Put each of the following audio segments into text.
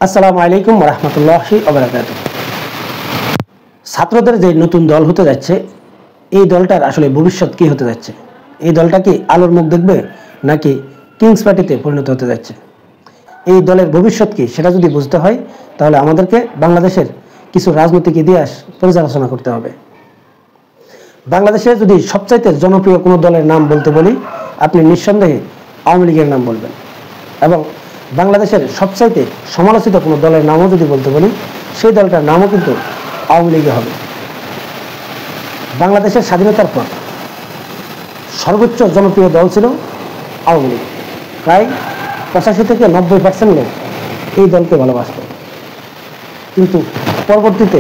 আসসালামু আলাইকুম ওয়া রাহমাতুল্লাহি ওয়া বারাকাতুহু। ছাত্রদের যে নতুন দল হতে যাচ্ছে, এই দলটার আসলে ভবিষ্যৎ কি হতে যাচ্ছে? এই দলটা কি আলোর মুখ দেখবে নাকি কিংস পার্টিতে পরিণত হতে যাচ্ছে? এই দলের ভবিষ্যৎ কি সেটা যদি বুঝতে হয়, তাহলে আমাদেরকে বাংলাদেশের কিছু রাজনৈতিক ইতিহাস পর্যালোচনা করতে হবে। বাংলাদেশে যদি সবচাইতে জনপ্রিয় কোনো দলের নাম বলতে বলি, আপনি নিঃসন্দেহে আওয়ামী লীগের নাম বলবেন। এবং বাংলাদেশের সবচাইতে সমালোচিত কোনো দলের নামও যদি বলতে বলি, সেই দলটার নামও কিন্তু আওয়ামী লীগে হবে। বাংলাদেশের স্বাধীনতার পর সর্বোচ্চ জনপ্রিয় দল ছিল আওয়ামী লীগ। প্রায় 85 থেকে 90% লোক এই দলকে ভালোবাসত। কিন্তু পরবর্তীতে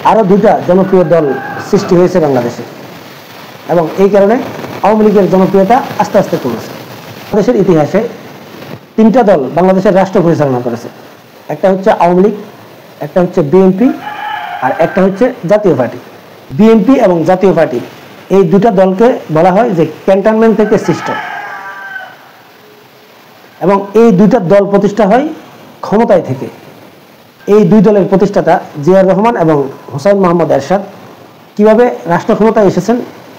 আরও দুটা জনপ্রিয় দল সৃষ্টি হয়েছে বাংলাদেশে, এবং এই কারণে আওয়ামী লীগের জনপ্রিয়তা আস্তে আস্তে কমেছে। বাংলাদেশের ইতিহাসে তিনটা দল বাংলাদেশের রাষ্ট্র পরিচালনা করেছে। একটা হচ্ছে আওয়ামী লীগ, একটা হচ্ছে বিএনপি, আর একটা হচ্ছে জাতীয় পার্টি। বিএনপি এবং জাতীয় পার্টি এই দুটা দলকে বলা হয় যে ক্যান্টনমেন্ট থেকে সৃষ্ট, এবং এই দুইটা দল প্রতিষ্ঠা হয় ক্ষমতায় থেকে। এই দুই দলের প্রতিষ্ঠাতা জিয়াউর রহমান এবং হুসাইন মোহাম্মদ এরশাদ কীভাবে রাষ্ট্র ক্ষমতায় এসেছেন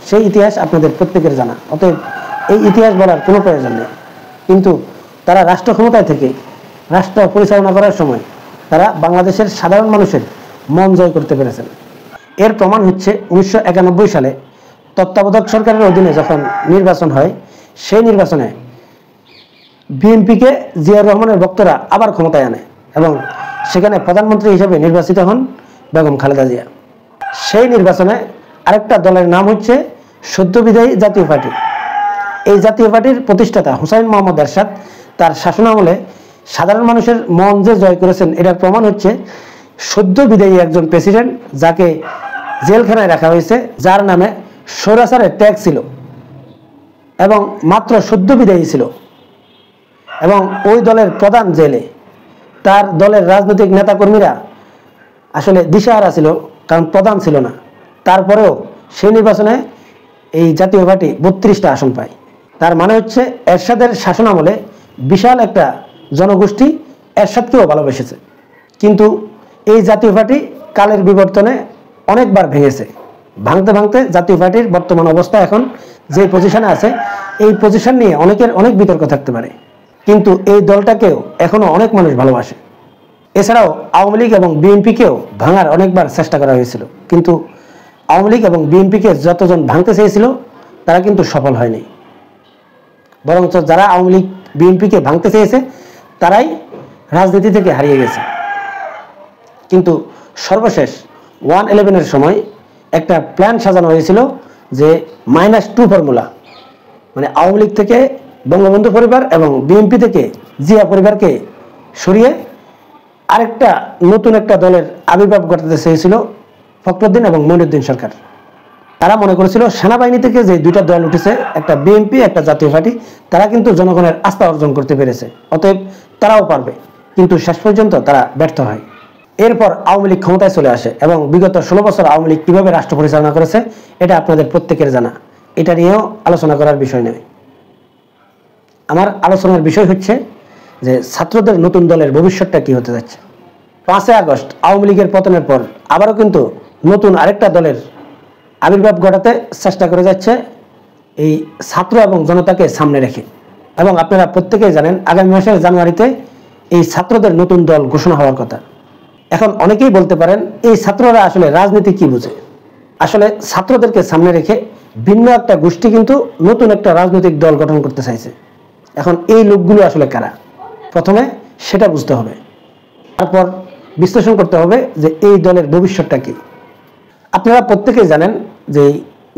সেই ইতিহাস আপনাদের প্রত্যেকের জানা। অতএব এই ইতিহাস বলার কোনো প্রয়োজন নেই। কিন্তু তারা রাষ্ট্র ক্ষমতায় থেকে রাষ্ট্র পরিচালনা করার সময় তারা বাংলাদেশের সাধারণ মানুষের মন জয় করতে পেরেছেন। এর প্রমাণ হচ্ছে 1991 সালে তত্ত্বাবধায়ক সরকারের অধীনে যখন নির্বাচন হয়, সেই নির্বাচনে বিএনপিকে জিয়াউর রহমানের ভক্তরা আবার ক্ষমতায় আনে এবং সেখানে প্রধানমন্ত্রী হিসেবে নির্বাচিত হন বেগম খালেদা জিয়া। সেই নির্বাচনে আরেকটা দলের নাম হচ্ছে সদ্য বিদায়ী জাতীয় পার্টি। এই জাতীয় পার্টির প্রতিষ্ঠাতা হুসাইন মোহাম্মদ এরশাদ তার শাসনামলে সাধারণ মানুষের মন যে জয় করেছেন, এটার প্রমাণ হচ্ছে সদ্য বিদায়ী একজন প্রেসিডেন্ট যাকে জেলখানায় রাখা হয়েছে, যার নামে স্বৈরাচারের ট্যাগ ছিল এবং মাত্র সদ্য বিদায়ী ছিল, এবং ওই দলের প্রধান জেলে। তার দলের রাজনৈতিক নেতাকর্মীরা আসলে দিশাহারা ছিল, কারণ প্রধান ছিল না। তারপরেও সেই নির্বাচনে এই জাতীয় পার্টি 32টা আসন পায়। তার মানে হচ্ছে এরশাদের শাসনামলে বিশাল একটা জনগোষ্ঠী এরশাদকেও ভালোবেসেছে। কিন্তু এই জাতীয় পার্টি কালের বিবর্তনে অনেকবার ভেঙেছে। ভাঙতে ভাঙতে জাতীয় পার্টির বর্তমান অবস্থা এখন যে পজিশনে আছে, এই পজিশন নিয়ে অনেকের অনেক বিতর্ক থাকতে পারে, কিন্তু এই দলটাকেও এখনও অনেক মানুষ ভালোবাসে। এছাড়াও আওয়ামী লীগ এবং বিএনপিকেও ভাঙার অনেকবার চেষ্টা করা হয়েছিল, কিন্তু আওয়ামী লীগ এবং বিএনপিকে যতজন ভাঙতে চেয়েছিল তারা কিন্তু সফল হয়নি। বরঞ্চ যারা আওয়ামী লীগ বিএনপিকে ভাঙতে চেয়েছে তারাই রাজনীতি থেকে হারিয়ে গেছে। কিন্তু সর্বশেষ 1/11-এর সময় একটা প্ল্যান সাজানো হয়েছিল যে -2 ফর্মুলা, মানে আওয়ামী লীগ থেকে বঙ্গবন্ধু পরিবার এবং বিএনপি থেকে জিয়া পরিবারকে সরিয়ে আরেকটা নতুন একটা দলের আবির্ভাব ঘটাতে চেয়েছিল ফখরুদ্দিন এবং মঈনুদ্দিন সরকার। তারা মনে করেছিল সেনাবাহিনী থেকে যে দুইটা দল উঠেছে, একটা বিএনপি একটা জাতীয় পার্টি, তারা কিন্তু জনগণের আস্থা অর্জন করতে পেরেছে, অতএব তারাও পারবে। কিন্তু শেষ পর্যন্ত তারা ব্যর্থ হয়। এরপর আওয়ামী লীগ ক্ষমতায় চলে আসে এবং বিগত 16 বছর আওয়ামী লীগ কীভাবে রাষ্ট্র পরিচালনা করেছে এটা আপনাদের প্রত্যেকের জানা। এটা নিয়েও আলোচনা করার বিষয় নয়। আমার আলোচনার বিষয় হচ্ছে যে ছাত্রদের নতুন দলের ভবিষ্যৎটা কী হতে যাচ্ছে। 5 আগস্ট আওয়ামী লীগের পতনের পর আবারও কিন্তু নতুন আরেকটা দলের আবির্ভাব ঘটাতে চেষ্টা করে যাচ্ছে এই ছাত্র এবং জনতাকে সামনে রেখে। এবং আপনারা প্রত্যেকেই জানেন আগামী মাসের জানুয়ারিতে এই ছাত্রদের নতুন দল ঘোষণা হওয়ার কথা। এখন অনেকেই বলতে পারেন এই ছাত্ররা আসলে রাজনীতি কি বুঝে। আসলে ছাত্রদেরকে সামনে রেখে ভিন্ন একটা গোষ্ঠী কিন্তু নতুন একটা রাজনৈতিক দল গঠন করতে চাইছে। এখন এই লোকগুলো আসলে কারা, প্রথমে সেটা বুঝতে হবে, তারপর বিশ্লেষণ করতে হবে যে এই দলের ভবিষ্যৎটা কী। আপনারা প্রত্যেকেই জানেন যে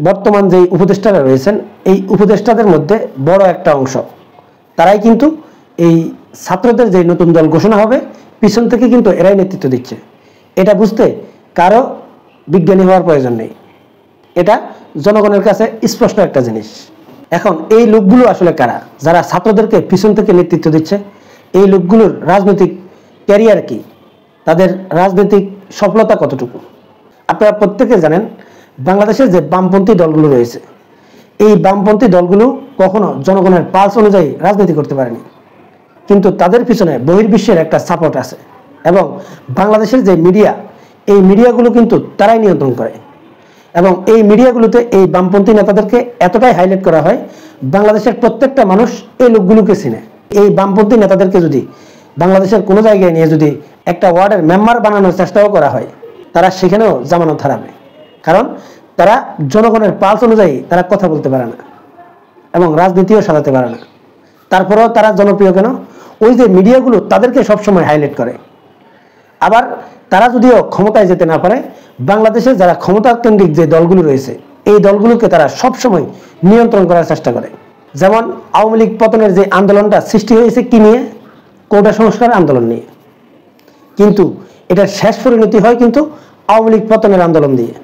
বর্তমান যে উপদেষ্টারা রয়েছেন, এই উপদেষ্টাদের মধ্যে বড় একটা অংশ তারাই কিন্তু এই ছাত্রদের যে নতুন দল ঘোষণা হবে পিছন থেকে কিন্তু এরাই নেতৃত্ব দিচ্ছে। এটা বুঝতে কারো বিজ্ঞানী হওয়ার প্রয়োজন নেই, এটা জনগণের কাছে স্পষ্ট একটা জিনিস। এখন এই লোকগুলো আসলে কারা যারা ছাত্রদেরকে পিছন থেকে নেতৃত্ব দিচ্ছে? এই লোকগুলোর রাজনৈতিক ক্যারিয়ার কি, তাদের রাজনৈতিক সফলতা কতটুকু? আপনারা প্রত্যেকে জানেন বাংলাদেশের যে বামপন্থী দলগুলো রয়েছে, এই বামপন্থী দলগুলো কখনো জনগণের পালস অনুযায়ী রাজনীতি করতে পারেনি, কিন্তু তাদের পিছনে বহির্বিশ্বের একটা সাপোর্ট আছে এবং বাংলাদেশের যে মিডিয়া, এই মিডিয়াগুলো কিন্তু তারাই নিয়ন্ত্রণ করে এবং এই মিডিয়াগুলোতে এই বামপন্থী নেতাদেরকে এতটাই হাইলাইট করা হয়, বাংলাদেশের প্রত্যেকটা মানুষ এই লোকগুলোকে চিনে। এই বামপন্থী নেতাদেরকে যদি বাংলাদেশের কোনো জায়গায় নিয়ে যদি একটা ওয়ার্ডের মেম্বার বানানোর চেষ্টাও করা হয়, তারা সেখানেও জামানত হারাবে, কারণ তারা জনগণের পালস অনুযায়ী তারা কথা বলতে পারে না এবং রাজনীতিও সাজাতে পারে না। তারপরেও তারা জনপ্রিয় কেন? ওই যে মিডিয়াগুলো তাদেরকে সবসময় হাইলাইট করে। আবার তারা যদিও ক্ষমতায় যেতে না পারে, বাংলাদেশে যারা ক্ষমতাকেন্দ্রিক যে দলগুলো রয়েছে, এই দলগুলোকে তারা সবসময় নিয়ন্ত্রণ করার চেষ্টা করে। যেমন আওয়ামী লীগ পতনের যে আন্দোলনটা সৃষ্টি হয়েছে কি নিয়ে? কোটা সংস্কার আন্দোলন নিয়ে। কিন্তু এটার শেষ পরিণতি হয় কিন্তু আওয়ামী লীগ পতনের আন্দোলন দিয়ে।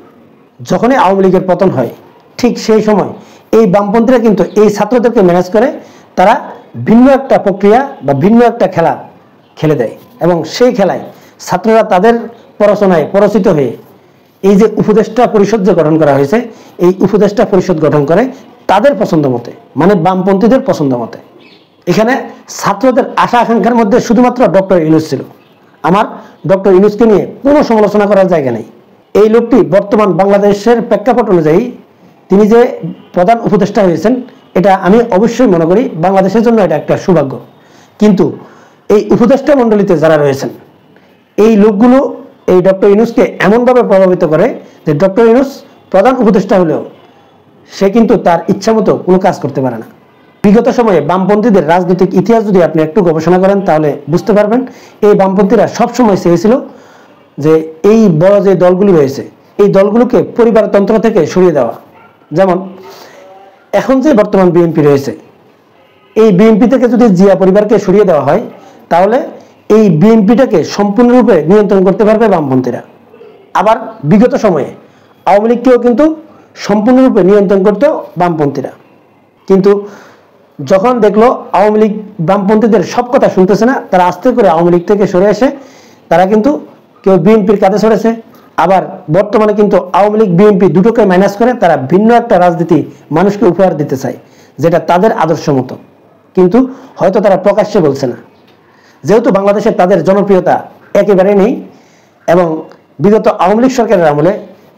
যখনই আওয়ামী লীগের পতন হয়, ঠিক সেই সময় এই বামপন্থীরা কিন্তু এই ছাত্রদেরকে ম্যানেজ করে তারা ভিন্ন একটা প্রক্রিয়া বা ভিন্ন একটা খেলা খেলে দেয় এবং সেই খেলায় ছাত্ররা তাদের পড়াশোনায় পরিচিত হয়ে এই যে উপদেষ্টা পরিষদ যে গঠন করা হয়েছে, এই উপদেষ্টা পরিষদ গঠন করে তাদের পছন্দ মতে, মানে বামপন্থীদের পছন্দ মতে। এখানে ছাত্রদের আশা আকাঙ্ক্ষার মধ্যে শুধুমাত্র ডক্টর ইউনূস ছিল। আমার ডক্টর ইউনূসকে নিয়ে কোনো সমালোচনা করার জায়গা নেই। এই লোকটি বর্তমান বাংলাদেশের প্রেক্ষাপট অনুযায়ী তিনি যে প্রধান উপদেষ্টা হয়েছেন, এটা আমি অবশ্যই মনে করি বাংলাদেশের জন্য এটা একটা সৌভাগ্য। কিন্তু এই উপদেষ্টা মণ্ডলীতে যারা রয়েছেন, এই লোকগুলো এই ডক্টর ইউনূসকে এমনভাবে প্রভাবিত করে যে ডক্টর ইউনূস প্রধান উপদেষ্টা হলেও সে কিন্তু তার ইচ্ছা মতো কোনো কাজ করতে পারে না। বিগত সময়ে বামপন্থীদের রাজনৈতিক ইতিহাস যদি আপনি একটু গবেষণা করেন তাহলে বুঝতে পারবেন, এই বামপন্থীরা সবসময় চেয়েছিল যে এই বড় যে দলগুলি রয়েছে, এই দলগুলোকে পরিবারতন্ত্র থেকে সরিয়ে দেওয়া। যেমন এখন যে বর্তমান বিএনপি রয়েছে, এই বিএনপি থেকে যদি জিয়া পরিবারকে সরিয়ে দেওয়া হয়, তাহলে এই বিএনপিটাকে সম্পূর্ণরূপে নিয়ন্ত্রণ করতে পারবে বামপন্থীরা। আবার বিগত সময়ে আওয়ামী লীগকেও কিন্তু সম্পূর্ণরূপে নিয়ন্ত্রণ করতো বামপন্থীরা। কিন্তু যখন দেখলো আওয়ামী লীগ বামপন্থীদের সব কথা শুনতেছে না, তারা আস্তে করে আওয়ামী লীগ থেকে সরে এসে তারা কিন্তু কেউ বিএনপির কাছে সরেছে, আবার বর্তমানে কিন্তু আওয়ামী লীগ বিএনপি দুটোকে মাইনাস করে তারা ভিন্ন একটা রাজনীতি মানুষকে উপহার দিতে চায়, যেটা তাদের আদর্শ মতো। কিন্তু হয়তো তারা প্রকাশ্যে বলছে না, যেহেতু বাংলাদেশে তাদের জনপ্রিয়তা একেবারেই নেই এবং বিগত আওয়ামী লীগ সরকারের আমলে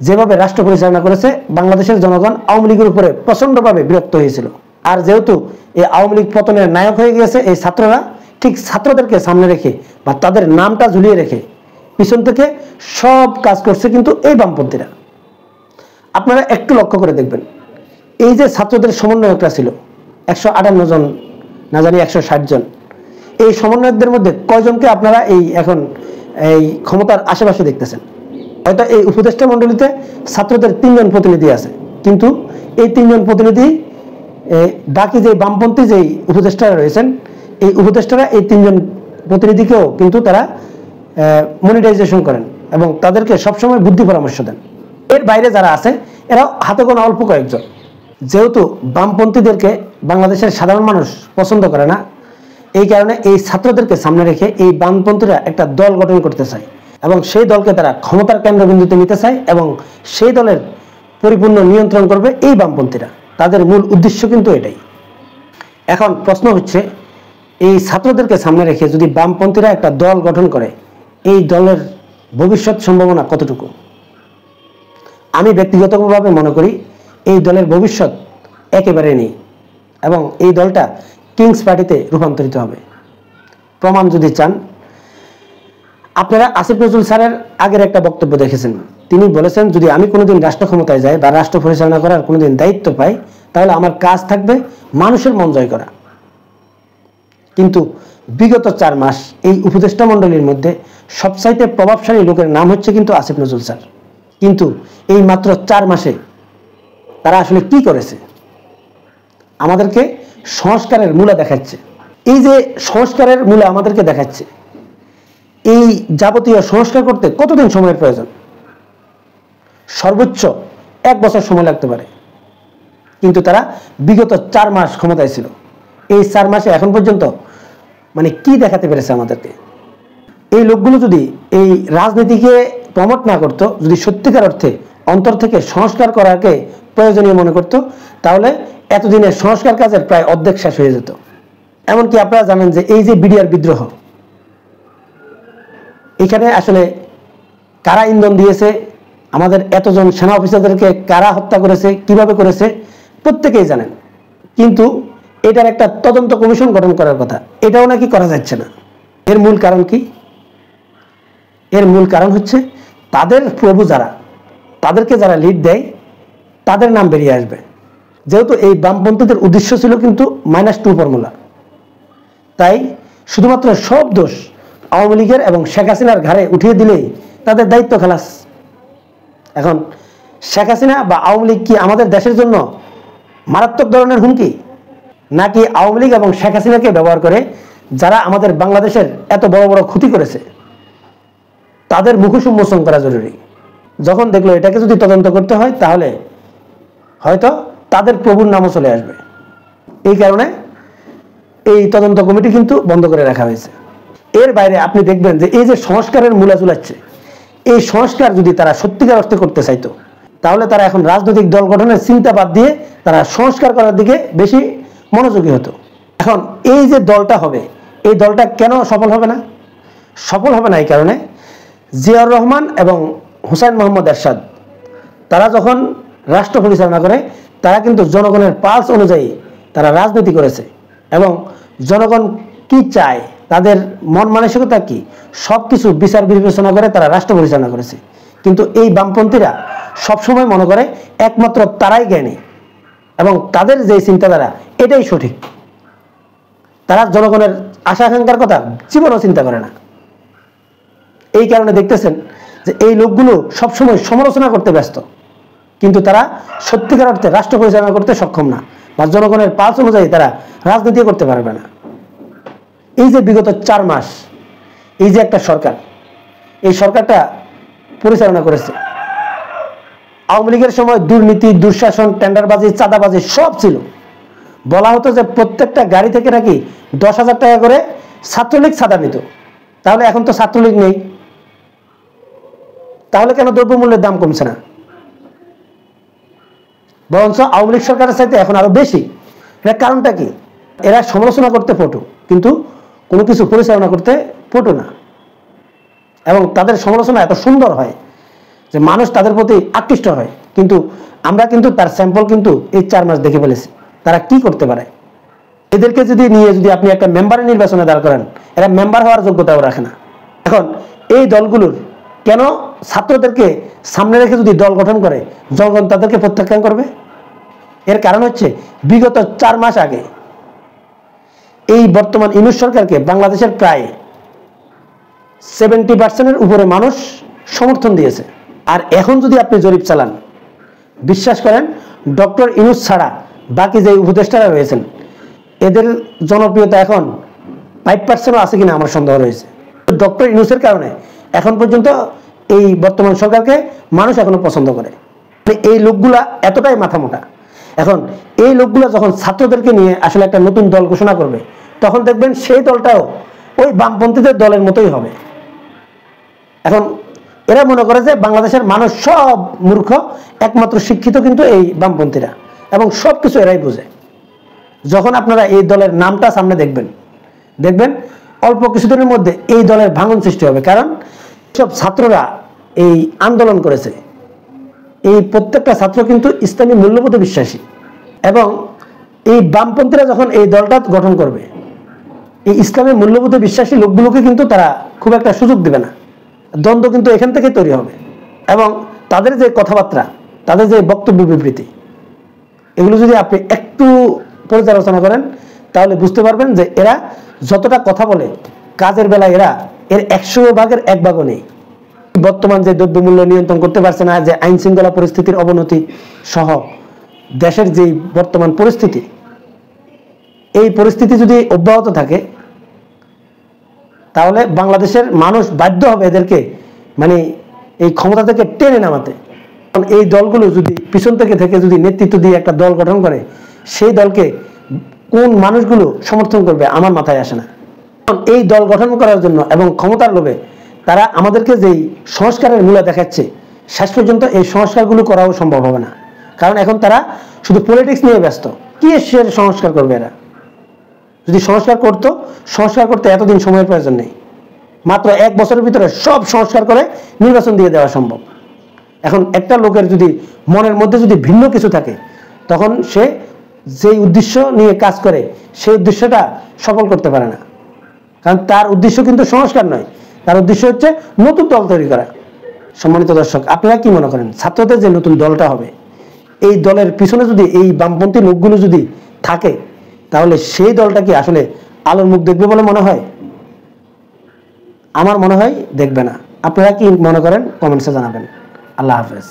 যেভাবে রাষ্ট্র পরিচালনা করেছে, বাংলাদেশের জনগণ আওয়ামী লীগের উপরে প্রচণ্ডভাবে বিরক্ত হয়েছিল। আর যেহেতু এই আওয়ামী লীগ পতনের নায়ক হয়ে গিয়েছে এই ছাত্ররা, ঠিক ছাত্রদেরকে সামনে রেখে বা তাদের নামটা ঝুলিয়ে রেখে পিছন থেকে সব কাজ করছে কিন্তু এই বামপন্থীরা। আপনারা একটু লক্ষ্য করে দেখবেন, এই যে ছাত্রদের সমন্বয়করা ছিল 158 জন, না জানি 160 জন, এই সমন্বয়কদের মধ্যে কয়জনকে আপনারা এই এখন এই ক্ষমতার আশেপাশে দেখতেছেন? হয়তো এই উপদেষ্টা মণ্ডলীতে ছাত্রদের 3 জন প্রতিনিধি আছে, কিন্তু এই 3 জন প্রতিনিধি বাকি যে বামপন্থী যেই উপদেষ্টারা রয়েছেন, এই উপদেষ্টারা এই 3 জন প্রতিনিধিকেও কিন্তু তারা মনিটাইজেশন করেন এবং তাদেরকে সবসময় বুদ্ধি পরামর্শ দেন। এর বাইরে যারা আছে এরাও হাতে গোনা অল্প কয়েকজন। যেহেতু বামপন্থীদেরকে বাংলাদেশের সাধারণ মানুষ পছন্দ করে না, এই কারণে এই ছাত্রদেরকে সামনে রেখে এই বামপন্থীরা একটা দল গঠন করতে চায় এবং সেই দলকে তারা ক্ষমতার কেন্দ্রবিন্দুতে নিতে চায় এবং সেই দলের পরিপূর্ণ নিয়ন্ত্রণ করবে এই বামপন্থীরা। তাদের মূল উদ্দেশ্য কিন্তু এটাই। এখন প্রশ্ন হচ্ছে, এই ছাত্রদেরকে সামনে রেখে যদি বামপন্থীরা একটা দল গঠন করে, এই দলের ভবিষ্যৎ সম্ভাবনা কতটুকু? আমি ব্যক্তিগতভাবে মনে করি এই দলের ভবিষ্যৎ একেবারে নেই এবং এই দলটা কিংস পার্টিতে রূপান্তরিত হবে। প্রমাণ যদি চান, আপনারা আসিফ নজরুল স্যারের আগের একটা বক্তব্য দেখেছেন, তিনি বলেছেন যদি আমি কোনোদিন রাষ্ট্র ক্ষমতায় যাই বা রাষ্ট্র পরিচালনা করার কোনোদিন দায়িত্ব পাই, তাহলে আমার কাজ থাকবে মানুষের মন জয় করা। কিন্তু বিগত 4 মাস এই উপদেষ্টা মণ্ডলীর মধ্যে সবচাইতে প্রভাবশালী লোকের নাম হচ্ছে কিন্তু আসিফ নজরুল স্যার। কিন্তু এই মাত্র 4 মাসে তারা আসলে কি করেছে? আমাদেরকে সংস্কারের মূলা দেখাচ্ছে। এই যে সংস্কারের মূলা আমাদেরকে দেখাচ্ছে, এই যাবতীয় সংস্কার করতে কতদিন সময়ের প্রয়োজন? সর্বোচ্চ 1 বছর সময় লাগতে পারে। কিন্তু তারা বিগত 4 মাস ক্ষমতায় ছিল। এই 4 মাসে এখন পর্যন্ত মানে কি দেখাতে পেরেছে আমাদেরকে? এই লোকগুলো যদি এই রাজনীতিকে প্রমোট না করত, যদি সত্যিকার অর্থে অন্তর থেকে সংস্কার করাকে প্রয়োজনীয় মনে করত, তাহলে এতদিনের সংস্কার কাজের প্রায় অর্ধেক শেষ হয়ে যেত। এমনকি আপনারা জানেন যে এই যে বিডিআর বিদ্রোহ, এখানে আসলে কারা ইন্ধন দিয়েছে, আমাদের এতজন সেনা অফিসারদেরকে কারা হত্যা করেছে, কিভাবে করেছে প্রত্যেকেই জানেন। কিন্তু এটার একটা তদন্ত কমিশন গঠন করার কথা, এটাও নাকি করা যাচ্ছে না। এর মূল কারণ কি? এর মূল কারণ হচ্ছে তাদের প্রভু যারা, তাদেরকে যারা লিড দেয় তাদের নাম বেরিয়ে আসবে। যেহেতু এই বামপন্থীদের উদ্দেশ্য ছিল কিন্তু -2 ফর্মুলা, তাই শুধুমাত্র সব দোষ আওয়ামী লীগের এবং শেখ হাসিনার ঘাড়ে উঠিয়ে দিলেই তাদের দায়িত্ব খালাস। এখন শেখ হাসিনা বা আওয়ামী লীগ কি আমাদের দেশের জন্য মারাত্মক ধরনের হুমকি, নাকি আওয়ামী লীগ এবং শেখ হাসিনাকে ব্যবহার করে যারা আমাদের বাংলাদেশের এত বড় বড় ক্ষতি করেছে তাদের মুখোশ উন্মোচন করা জরুরি? যখন দেখলো এটাকে যদি তদন্ত করতে হয় তাহলে হয়তো তাদের প্রভুর নামও চলে আসবে। এই কারণে এই তদন্ত কমিটি কিন্তু বন্ধ করে রাখা হয়েছে। এর বাইরে আপনি দেখবেন যে এই যে সংস্কারের মূলা চুলাচ্ছে, এই সংস্কার যদি তারা সত্যিকার অর্থে করতে চাইতো তাহলে তারা এখন রাজনৈতিক দল গঠনের চিন্তা বাদ দিয়ে তারা সংস্কার করার দিকে বেশি মনোযোগী হতো। এখন এই যে দলটা হবে, এই দলটা কেন সফল হবে না? সফল হবে না এই কারণে, জিয়াউর রহমান এবং হুসাইন মোহাম্মদ এরশাদ তারা যখন রাষ্ট্র পরিচালনা করে তারা কিন্তু জনগণের পালস অনুযায়ী তারা রাজনীতি করেছে এবং জনগণ কি চায়, তাদের মন মানসিকতা কি, সব কিছু বিচার বিবেচনা করে তারা রাষ্ট্র পরিচালনা করেছে। কিন্তু এই বামপন্থীরা সবসময় মনে করে একমাত্র তারাই জ্ঞানী এবং তাদের যে চিন্তাধারা এটাই সঠিক। তারা জনগণের আশা আকাঙ্ক্ষার কথা জীবনও চিন্তা করে না। এই কারণে দেখতেছেন যে এই লোকগুলো সবসময় সমালোচনা করতে ব্যস্ত, কিন্তু তারা সত্যিকার অর্থে রাষ্ট্র পরিচালনা করতে সক্ষম না বা জনগণের পালস অনুযায়ী তারা রাজনীতি করতে পারবে না। এই যে বিগত 4 মাস এই যে একটা সরকার, এই সরকারটা পরিচালনা করেছে, আওয়ামী লীগের সময় দুর্নীতি, দুঃশাসন, টেন্ডারবাজি, চাঁদাবাজি সব ছিল। বলা হতো যে প্রত্যেকটা গাড়ি থেকে নাকি 10,000 টাকা করে ছাত্রলীগ চাঁদা নিত। তাহলে এখন তো ছাত্রলীগ নেই, তাহলে কেন দ্রব্যমূল্যের দাম কমছে না? বরঞ্চ আওয়ামী লীগ সরকারের চাইতে এখন আরো বেশি। এর কারণটা কি? এরা সমালোচনা করতে পটু, কিন্তু কোনো কিছু পরিচালনা করতে পটু না। এবং তাদের সমালোচনা এত সুন্দর হয় যে মানুষ তাদের প্রতি আকৃষ্ট হয়। কিন্তু আমরা কিন্তু তার স্যাম্পল কিন্তু এই 4 মাস দেখে ফেলেছি তারা কি করতে পারে। এদেরকে যদি নিয়ে যদি আপনি একটা মেম্বারের নির্বাচনে দাঁড় করেন, এরা মেম্বার হওয়ার যোগ্যতাও রাখে না। এখন এই দলগুলোর কেন ছাত্রদেরকে সামনে রেখে যদি দল গঠন করে জনগণ তাদেরকে প্রত্যাখ্যান করবে? এর কারণ হচ্ছে বিগত 4 মাস আগে এই বর্তমান ইউনূস সরকারকে বাংলাদেশের প্রায় 70% উপরে মানুষ সমর্থন দিয়েছে। আর এখন যদি আপনি জরিপ চালান, বিশ্বাস করেন ডক্টর ইউনূস ছাড়া বাকি যে উপদেষ্টারা রয়েছেন এদের জনপ্রিয়তা এখন 5% আছে কিনা আমার সন্দেহ রয়েছে। ডক্টর ইউনূসের কারণে এখন পর্যন্ত এই বর্তমান সরকারকে মানুষ এখনো পছন্দ করে। এই লোকগুলা এতটাই মাথা মোটা। এখন এই লোকগুলা যখন ছাত্রদেরকে নিয়ে আসলে একটা নতুন দল ঘোষণা করবে, তখন দেখবেন সেই দলটাও ওই বামপন্থীদের দলের মতোই হবে। এখন এরা মনে করে যে বাংলাদেশের মানুষ সব মূর্খ, একমাত্র শিক্ষিত কিন্তু এই বামপন্থীরা, এবং সব কিছু এরাই বোঝে। যখন আপনারা এই দলের নামটা সামনে দেখবেন অল্প কিছুদিনের মধ্যে এই দলের ভাঙন সৃষ্টি হবে। কারণ সব ছাত্ররা এই আন্দোলন করেছে, এই প্রত্যেকটা ছাত্র কিন্তু ইসলামী মূল্যবোধে বিশ্বাসী, এবং এই বামপন্থীরা যখন এই দলটা গঠন করবে এই ইসলামী মূল্যবোধে বিশ্বাসী লোকগুলোকে কিন্তু তারা খুব একটা সুযোগ দেবে না। দ্বন্দ্ব কিন্তু এখান থেকে তৈরি হবে, এবং তাদের যে কথাবার্তা, তাদের যে বক্তব্য বিবৃতি, এগুলো যদি আপনি একটু পর্যালোচনা করেন তাহলে বুঝতে পারবেন যে এরা যতটা কথা বলে কাজের বেলায় এরা এর 100 ভাগের 1 ভাগও নেই। বর্তমান যে দ্রব্যমূল্য নিয়ন্ত্রণ করতে পারছে না, যে আইন শৃঙ্খলা পরিস্থিতির অবনতি সহ দেশের যেই বর্তমান পরিস্থিতি, এই পরিস্থিতি যদি অব্যাহত থাকে তাহলে বাংলাদেশের মানুষ বাধ্য হবে এদেরকে মানে এই ক্ষমতা থেকে টেনে নামাতে। এই দলগুলো যদি পিছন থেকে যদি নেতৃত্ব দিয়ে একটা দল গঠন করে, সেই দলকে কোন মানুষগুলো সমর্থন করবে আমার মাথায় আসে না। এই দল গঠন করার জন্য এবং ক্ষমতার লোভে তারা আমাদেরকে যেই সংস্কারের মূল্য দেখাচ্ছে, শেষ পর্যন্ত এই সংস্কারগুলো করাও সম্ভব হবে না। কারণ এখন তারা শুধু পলিটিক্স নিয়ে ব্যস্ত। কি এর সংস্কার করবে এরা? যদি সংস্কার করতে এতদিন সময়ের প্রয়োজন নেই। মাত্র 1 বছরের ভিতরে সব সংস্কার করে নির্বাচন দিয়ে দেওয়া সম্ভব। এখন একটা লোকের যদি মনের মধ্যে যদি ভিন্ন কিছু থাকে, তখন সে যেই উদ্দেশ্য নিয়ে কাজ করে সেই উদ্দেশ্যটা সফল করতে পারে না। কারণ তার উদ্দেশ্য কিন্তু সংস্কার নয়, তার উদ্দেশ্য হচ্ছে নতুন দল তৈরি করা। সম্মানিত দর্শক, আপনারা কি মনে করেন ছাত্রদের যে নতুন দলটা হবে, এই দলের পিছনে যদি এই বামপন্থী লোকগুলো যদি থাকে, তাহলে সেই দলটা কি আসলে আলোর মুখ দেখবে বলে মনে হয়? আমার মনে হয় দেখবে না। আপনারা কি মনে করেন কমেন্টসে জানাবেন। আল্লাহ হাফেজ।